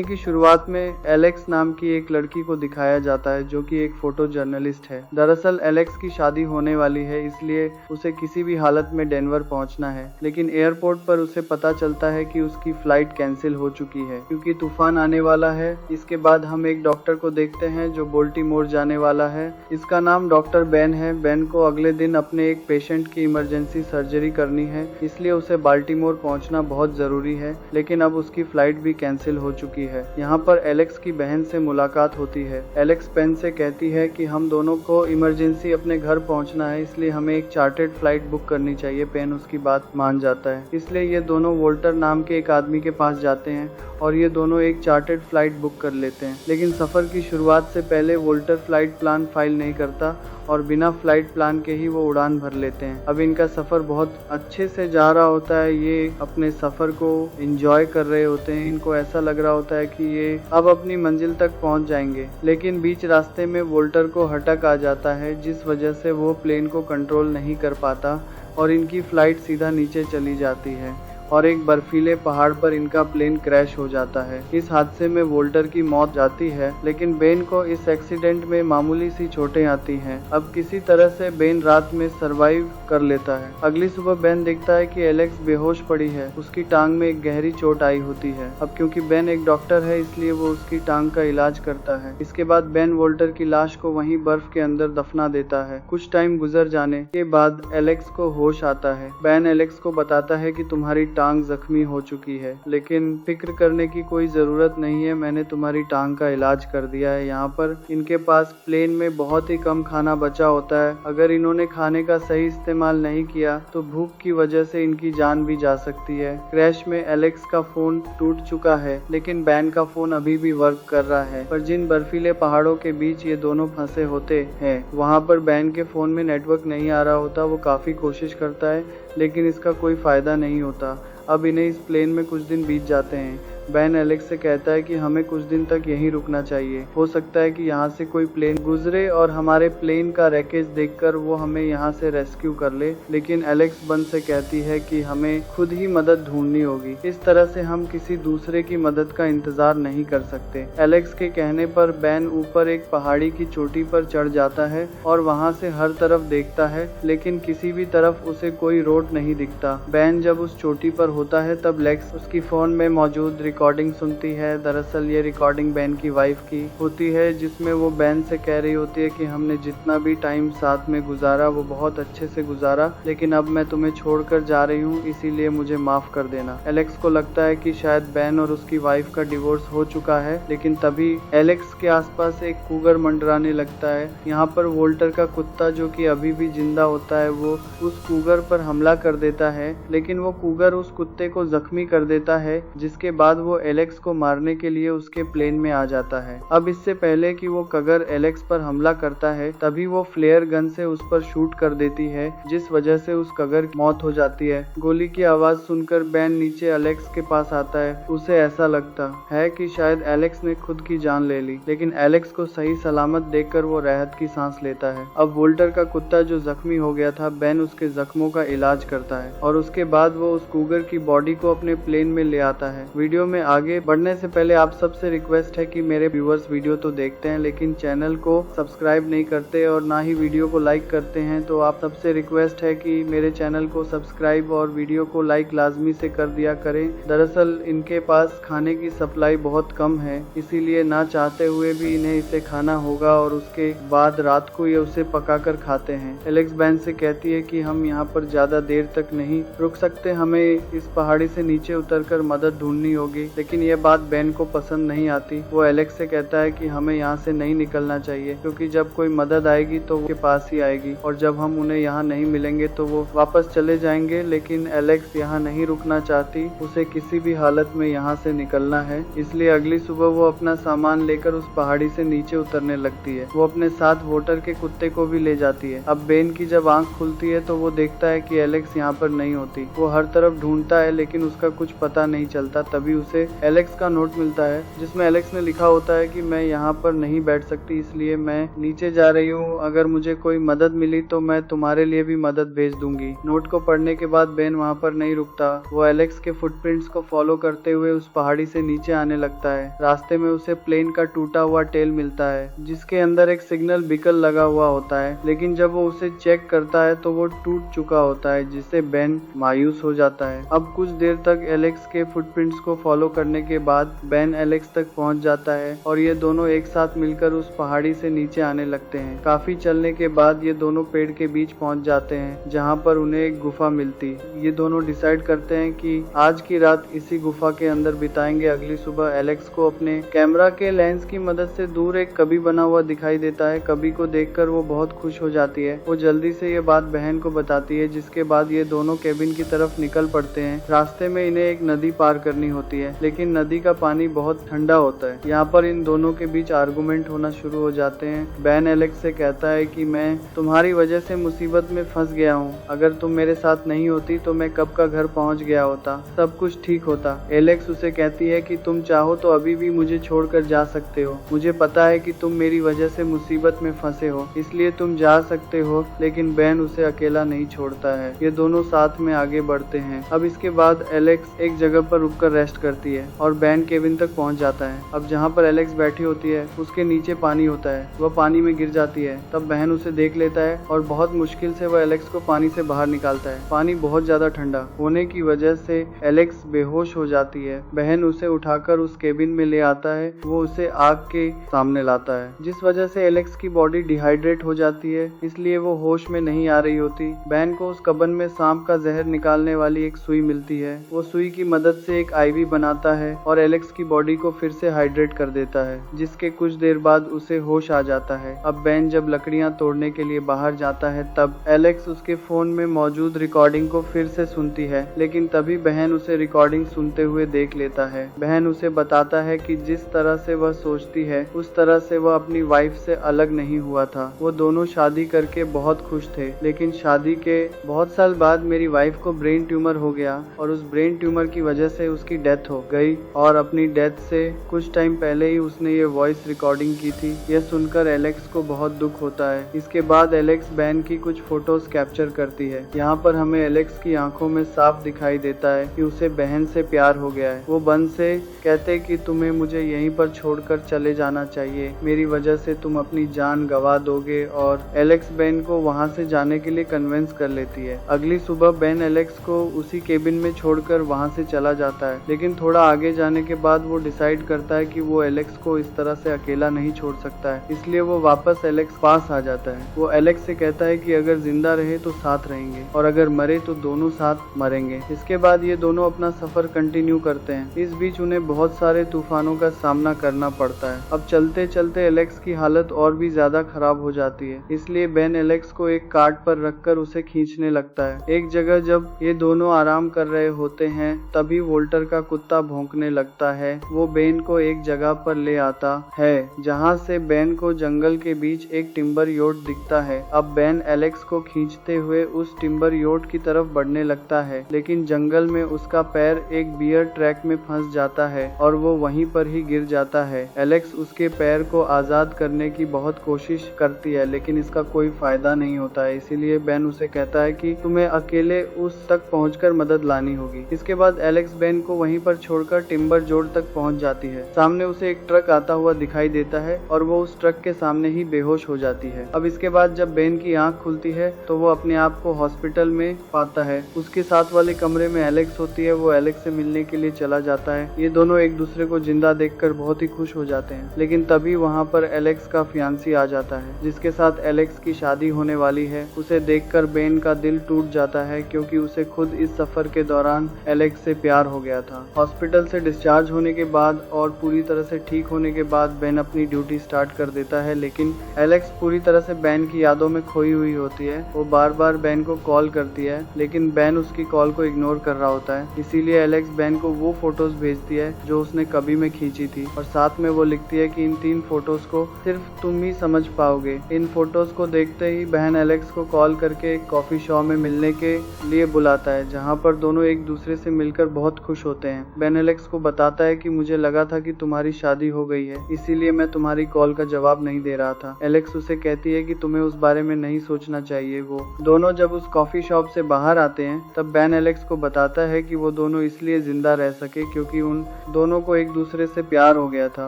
की शुरुआत में एलेक्स नाम की एक लड़की को दिखाया जाता है जो कि एक फोटो जर्नलिस्ट है। दरअसल एलेक्स की शादी होने वाली है, इसलिए उसे किसी भी हालत में डेनवर पहुंचना है, लेकिन एयरपोर्ट पर उसे पता चलता है कि उसकी फ्लाइट कैंसिल हो चुकी है क्योंकि तूफान आने वाला है। इसके बाद हम एक डॉक्टर को देखते हैं जो बाल्टीमोर जाने वाला है। इसका नाम डॉक्टर बेन है। बेन को अगले दिन अपने एक पेशेंट की इमरजेंसी सर्जरी करनी है, इसलिए उसे बाल्टीमोर पहुंचना बहुत जरूरी है, लेकिन अब उसकी फ्लाइट भी कैंसिल हो चुकी है। यहाँ पर एलेक्स की बहन से मुलाकात होती है। एलेक्स बेन से कहती है कि हम दोनों को इमरजेंसी अपने घर पहुंचना है, इसलिए हमें एक चार्टर्ड फ्लाइट बुक करनी चाहिए। बेन उसकी बात मान जाता है, इसलिए ये दोनों वोल्टर नाम के एक आदमी के पास जाते हैं और ये दोनों एक चार्टर्ड फ्लाइट बुक कर लेते हैं। लेकिन सफर की शुरुआत से पहले वोल्टर फ्लाइट प्लान फाइल नहीं करता और बिना फ्लाइट प्लान के ही वो उड़ान भर लेते हैं। अब इनका सफर बहुत अच्छे से जा रहा होता है। ये अपने सफर को एंजॉय कर रहे होते हैं। इनको ऐसा लग रहा होता है कि ये अब अपनी मंजिल तक पहुंच जाएंगे, लेकिन बीच रास्ते में वोल्टर को हटक आ जाता है, जिस वजह से वो प्लेन को कंट्रोल नहीं कर पाता और इनकी फ्लाइट सीधा नीचे चली जाती है और एक बर्फीले पहाड़ पर इनका प्लेन क्रैश हो जाता है। इस हादसे में वोल्टर की मौत जाती है, लेकिन बेन को इस एक्सीडेंट में मामूली सी चोटें आती हैं। अब किसी तरह से बेन रात में सरवाइव कर लेता है। अगली सुबह बेन देखता है कि एलेक्स बेहोश पड़ी है। उसकी टांग में एक गहरी चोट आई होती है। अब क्योंकि बेन एक डॉक्टर है, इसलिए वो उसकी टांग का इलाज करता है। इसके बाद बेन वोल्टर की लाश को वहीं बर्फ के अंदर दफना देता है। कुछ टाइम गुजर जाने के बाद एलेक्स को होश आता है। बेन एलेक्स को बताता है कि तुम्हारी टांग जख्मी हो चुकी है, लेकिन फिक्र करने की कोई जरूरत नहीं है, मैंने तुम्हारी टांग का इलाज कर दिया है। यहाँ पर इनके पास प्लेन में बहुत ही कम खाना बचा होता है। अगर इन्होंने खाने का सही इस्तेमाल नहीं किया तो भूख की वजह से इनकी जान भी जा सकती है। क्रैश में एलेक्स का फोन टूट चुका है, लेकिन बैन का फोन अभी भी वर्क कर रहा है। पर जिन बर्फीले पहाड़ों के बीच ये दोनों फंसे होते हैं, वहाँ पर बैन के फोन में नेटवर्क नहीं आ रहा होता। वो काफी कोशिश करता है, लेकिन इसका कोई फायदा नहीं होता। अब इन्हें इस प्लेन में कुछ दिन बीत जाते हैं। बैन एलेक्स से कहता है कि हमें कुछ दिन तक यहीं रुकना चाहिए। हो सकता है कि यहाँ से कोई प्लेन गुजरे और हमारे प्लेन का रैकेज देखकर वो हमें यहाँ से रेस्क्यू कर ले, लेकिन एलेक्स बन से कहती है कि हमें खुद ही मदद ढूंढनी होगी। इस तरह से हम किसी दूसरे की मदद का इंतजार नहीं कर सकते। एलेक्स के कहने पर बैन ऊपर एक पहाड़ी की चोटी पर चढ़ जाता है और वहाँ से हर तरफ देखता है, लेकिन किसी भी तरफ उसे कोई रोड नहीं दिखता। बैन जब उस चोटी पर होता है तब लेक्स उसकी फोन में मौजूद रिकॉर्डिंग सुनती है। दरअसल ये रिकॉर्डिंग बैन की वाइफ की होती है, जिसमें वो बैन से कह रही होती है कि हमने जितना भी टाइम साथ में गुजारा वो बहुत अच्छे से गुजारा, लेकिन अब मैं तुम्हें छोड़कर जा रही हूँ, इसीलिए मुझे माफ कर देना। एलेक्स को लगता है कि शायद बैन और उसकी वाइफ का डिवोर्स हो चुका है, लेकिन तभी एलेक्स के आसपास एक कूगर मंडराने लगता है। यहाँ पर वोल्टर का कुत्ता, जो कि अभी भी जिंदा होता है, वो उस कूगर पर हमला कर देता है, लेकिन वो कूगर उस कुत्ते को जख्मी कर देता है, जिसके बाद वो एलेक्स को मारने के लिए उसके प्लेन में आ जाता है। अब इससे पहले कि वो कगर एलेक्स पर हमला करता है, तभी वो फ्लेयर गन से उस पर शूट कर देती है, जिस वजह से उस कगर की मौत हो जाती है। गोली की आवाज सुनकर बैन नीचे एलेक्स के पास आता है। उसे ऐसा लगता है कि शायद एलेक्स ने खुद की जान ले ली, लेकिन एलेक्स को सही सलामत देखकर वो राहत की सांस लेता है। अब वोल्टर का कुत्ता जो जख्मी हो गया था, बैन उसके जख्मों का इलाज करता है और उसके बाद वो उस कूगर की बॉडी को अपने प्लेन में ले आता है। वीडियो में आगे बढ़ने से पहले आप सबसे रिक्वेस्ट है कि मेरे व्यूअर्स वीडियो तो देखते हैं, लेकिन चैनल को सब्सक्राइब नहीं करते और ना ही वीडियो को लाइक करते हैं, तो आप सबसे रिक्वेस्ट है कि मेरे चैनल को सब्सक्राइब और वीडियो को लाइक लाजमी से कर दिया करें। दरअसल इनके पास खाने की सप्लाई बहुत कम है, इसीलिए ना चाहते हुए भी इन्हें इसे खाना होगा और उसके बाद रात को ये उसे पकाकर खाते हैं। एलेक्स बैन से कहती है कि हम यहाँ पर ज्यादा देर तक नहीं रुक सकते, हमें इस पहाड़ी से नीचे उतरकर मदद ढूंढनी होगी, लेकिन यह बात बैन को पसंद नहीं आती। वो एलेक्स से कहता है कि हमें यहाँ से नहीं निकलना चाहिए, क्योंकि जब कोई मदद आएगी तो वो के पास ही आएगी और जब हम उन्हें यहाँ नहीं मिलेंगे तो वो वापस चले जाएंगे। लेकिन एलेक्स यहाँ नहीं रुकना चाहती, उसे किसी भी हालत में यहाँ से निकलना है, इसलिए अगली सुबह वो अपना सामान लेकर उस पहाड़ी से नीचे उतरने लगती है। वो अपने साथ वोटर के कुत्ते को भी ले जाती है। अब बेन की जब आंख खुलती है तो वो देखता है कि एलेक्स यहाँ पर नहीं होती। वो हर तरफ ढूंढता है, लेकिन उसका कुछ पता नहीं चलता। तभी उसे एलेक्स का नोट मिलता है जिसमें एलेक्स ने लिखा होता है कि मैं यहाँ पर नहीं बैठ सकती, इसलिए मैं नीचे जा रही हूँ। अगर मुझे कोई मदद मिली तो मैं तुम्हारे लिए भी मदद भेज दूंगी। नोट को पढ़ने के बाद बेन वहाँ पर नहीं रुकता। वो एलेक्स के फुटप्रिंट्स को फॉलो करते हुए उस पहाड़ी से नीचे आने लगता है। रास्ते में उसे प्लेन का टूटा हुआ टेल मिलता है जिसके अंदर एक सिग्नल बीकन लगा हुआ होता है, लेकिन जब वो उसे चेक करता है तो वो टूट चुका होता है, जिससे बेन मायूस हो जाता है। अब कुछ देर तक एलेक्स के फुटप्रिंट्स को फॉलो करने के बाद बेन एलेक्स तक पहुंच जाता है और ये दोनों एक साथ मिलकर उस पहाड़ी से नीचे आने लगते हैं। काफी चलने के बाद ये दोनों पेड़ के बीच पहुंच जाते हैं जहां पर उन्हें एक गुफा मिलती। ये दोनों डिसाइड करते हैं कि आज की रात इसी गुफा के अंदर बिताएंगे। अगली सुबह एलेक्स को अपने कैमरा के लेंस की मदद से दूर एक कभी बना हुआ दिखाई देता है। कभी को देखकर वो बहुत खुश हो जाती है। वो जल्दी से ये बात बहन को बताती है, जिसके बाद ये दोनों केबिन की तरफ निकल पड़ते हैं। रास्ते में इन्हें एक नदी पार करनी होती है, लेकिन नदी का पानी बहुत ठंडा होता है। यहाँ पर इन दोनों के बीच आर्गुमेंट होना शुरू हो जाते हैं। बेन एलेक्स से कहता है कि मैं तुम्हारी वजह से मुसीबत में फंस गया हूँ। अगर तुम मेरे साथ नहीं होती तो मैं कब का घर पहुँच गया होता, सब कुछ ठीक होता। एलेक्स उसे कहती है कि तुम चाहो तो अभी भी मुझे छोड़कर जा सकते हो। मुझे पता है कि तुम मेरी वजह से मुसीबत में फंसे हो, इसलिए तुम जा सकते हो। लेकिन बेन उसे अकेला नहीं छोड़ता है। ये दोनों साथ में आगे बढ़ते हैं। अब इसके बाद एलेक्स एक जगह पर रुककर रेस्ट करती है और बेन केबिन तक पहुंच जाता है। अब जहां पर एलेक्स बैठी होती है उसके नीचे पानी होता है। वह पानी में गिर जाती है। तब बहन उसे देख लेता है और बहुत मुश्किल से वह एलेक्स को पानी से बाहर निकालता है। पानी बहुत ज्यादा ठंडा होने की वजह से एलेक्स बेहोश हो जाती है। बहन उसे उठाकर उस केबिन में ले आता है। वो उसे आग के सामने लाता है, जिस वजह से एलेक्स की बॉडी डिहाइड्रेट हो जाती है, इसलिए वो होश में नहीं आ रही होती। बैन को उस कबन में सांप का जहर निकालने वाली एक सुई मिलती है। वो सुई की मदद से एक आईवी बनाता है और एलेक्स की बॉडी को फिर से हाइड्रेट कर देता है, जिसके कुछ देर बाद उसे होश आ जाता है। अब बैन जब लकड़ियां तोड़ने के लिए बाहर जाता है तब एलेक्स उसके फोन में मौजूद रिकॉर्डिंग को फिर से सुनती है, लेकिन तभी बहन उसे रिकॉर्डिंग सुनते हुए देख लेता है। बहन उसे बताता है कि जिस तरह से वह सोचती है उस तरह से वह अपनी वाइफ से अलग नहीं हुआ था। वो दोनों शादी करके बहुत खुश थे, लेकिन शादी के बहुत साल बाद मेरी वाइफ को ब्रेन ट्यूमर हो गया और उस ब्रेन ट्यूमर की वजह से उसकी डेथ हो गई और अपनी डेथ से कुछ टाइम पहले ही उसने ये वॉइस रिकॉर्डिंग की थी। यह सुनकर एलेक्स को बहुत दुख होता है। इसके बाद एलेक्स बैन की कुछ फोटोज कैप्चर करती है। यहाँ पर हमें एलेक्स की आंखों में साफ दिखाई देता है कि उसे बहन से प्यार हो गया है। वो बन से कहते कि तुम्हें मुझे यहीं पर छोड़कर चले जाना चाहिए, मेरी वजह से तुम अपनी जान गवा दोगे, और एलेक्स बेन को वहाँ से जाने के लिए कन्विंस कर लेती है। अगली सुबह बेन एलेक्स को उसी केबिन में छोड़कर वहाँ से चला जाता है, लेकिन थोड़ा आगे जाने के बाद वो डिसाइड करता है कि वो एलेक्स को इस तरह से अकेला नहीं छोड़ सकता है, इसलिए वो वापस एलेक्स पास आ जाता है। वो एलेक्स से कहता है कि अगर जिंदा रहे तो साथ रहेंगे और अगर मरे तो दोनों साथ मरेंगे। इसके बाद ये दोनों अपना सफर कंटिन्यू करते हैं। इस बीच उन्हें बहुत सारे तूफानों का सामना करना पड़ता है। अब चलते चलते एलेक्स की हालत और भी ज्यादा खराब हो जाती है, इसलिए बेन एलेक्स को एक कार्ट पर रखकर उसे खींचने लगता है। एक जगह जब ये दोनों आराम कर रहे होते हैं तभी वोल्टर का कुत्ता भौंकने लगता है। वो बेन को एक जगह पर ले आता है जहाँ से बेन को जंगल के बीच एक टिम्बर योट दिखता है। अब बेन एलेक्स को खींचते हुए उस टिम्बर योट की तरफ बढ़ने लगता है, लेकिन जंगल में उसका पैर एक बियर ट्रैक में फंस जाता है और वो वहीं पर ही गिर जाता है। एलेक्स उसके पैर को आजाद करने की बहुत कोशिश करती है, लेकिन इसका कोई फायदा नहीं होता है। इसीलिए बेन उसे कहता है कि तुम्हें अकेले उस तक पहुंचकर मदद लानी होगी। इसके बाद एलेक्स बेन को वहीं पर छोड़कर टिम्बर जोड़ तक पहुंच जाती है। सामने उसे एक ट्रक आता हुआ दिखाई देता है और वो उस ट्रक के सामने ही बेहोश हो जाती है। अब इसके बाद जब बेन की आंख खुलती है तो वो अपने आप को हॉस्पिटल में पाता है। उसके साथ वाले कमरे में एलेक्स होती है। वो एलेक्स से मिलने के लिए चला जाता है। ये दोनों एक दूसरे को जिंदा देखकर बहुत ही खुश हो जाते हैं, लेकिन तभी वहाँ पर एलेक्स का फियांसी आ जाता है जिसके साथ एलेक्स की शादी होने वाली है। उसे देखकर बेन का दिल टूट जाता है क्योंकि उसे खुद इस सफर के दौरान एलेक्स से प्यार हो गया था। हॉस्पिटल से डिस्चार्ज होने के बाद और पूरी तरह से ठीक होने के बाद बेन अपनी ड्यूटी स्टार्ट कर देता है, लेकिन एलेक्स पूरी तरह से बेन की यादों में खोई हुई होती है। वो बार बार बेन को कॉल करती है, लेकिन बेन उसकी कॉल को इग्नोर कर रहा होता है। इसीलिए एलेक्स बेन को वो फोटोज भेजती है जो उसने कभी में खींची थी और साथ में वो लिखती है कि इन 3 फोटोज को सिर्फ तुम ही समझ पाओगे। इन फोटोज को देखते ही बहन एलेक्स को कॉल करके एक कॉफी शॉप में मिलने के लिए बुलाता है, जहाँ पर दोनों एक दूसरे से मिलकर बहुत खुश होते हैं। बेन एलेक्स को बताता है कि मुझे लगा था कि तुम्हारी शादी हो गई है, इसीलिए मैं तुम्हारी कॉल का जवाब नहीं दे रहा था। एलेक्स उसे कहती है कि तुम्हें उस बारे में नहीं सोचना चाहिए। वो दोनों जब उस कॉफी शॉप से बाहर आते हैं तब बेन एलेक्स को बताता है कि वो दोनों इसलिए जिंदा रह सके क्योंकि उन दोनों को एक दूसरे से प्यार हो गया था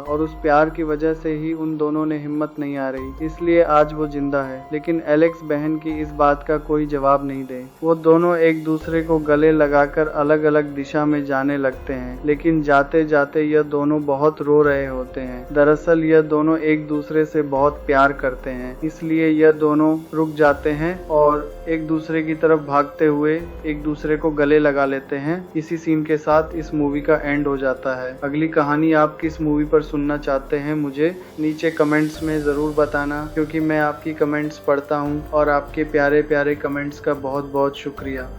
और उस प्यार की वजह से ही उन दोनों ने हिम्मत नहीं आ रही, इसलिए आज वो जिंदा है। लेकिन एलेक्स बहन की इस बात का कोई जवाब नहीं दे। वो दोनों एक दूसरे को गले लगाकर अलग अलग दिशा में जाने लगते हैं, लेकिन जाते जाते यह दोनों बहुत रो रहे होते हैं। दरअसल यह दोनों एक दूसरे से बहुत प्यार करते हैं, इसलिए यह दोनों रुक जाते हैं और एक दूसरे की तरफ भागते हुए एक दूसरे को गले लगा लेते हैं। इसी सीन के साथ इस मूवी का एंड हो जाता है। अगली कहानी आप किस मूवी पर सुनना चाहते हैं मुझे नीचे कमेंट्स में जरूर बताना, क्योंकि मैं आपकी कमेंट्स पढ़ता हूँ और आपके प्यारे प्यारे कमेंट्स का बहुत बहुत शुक्रिया।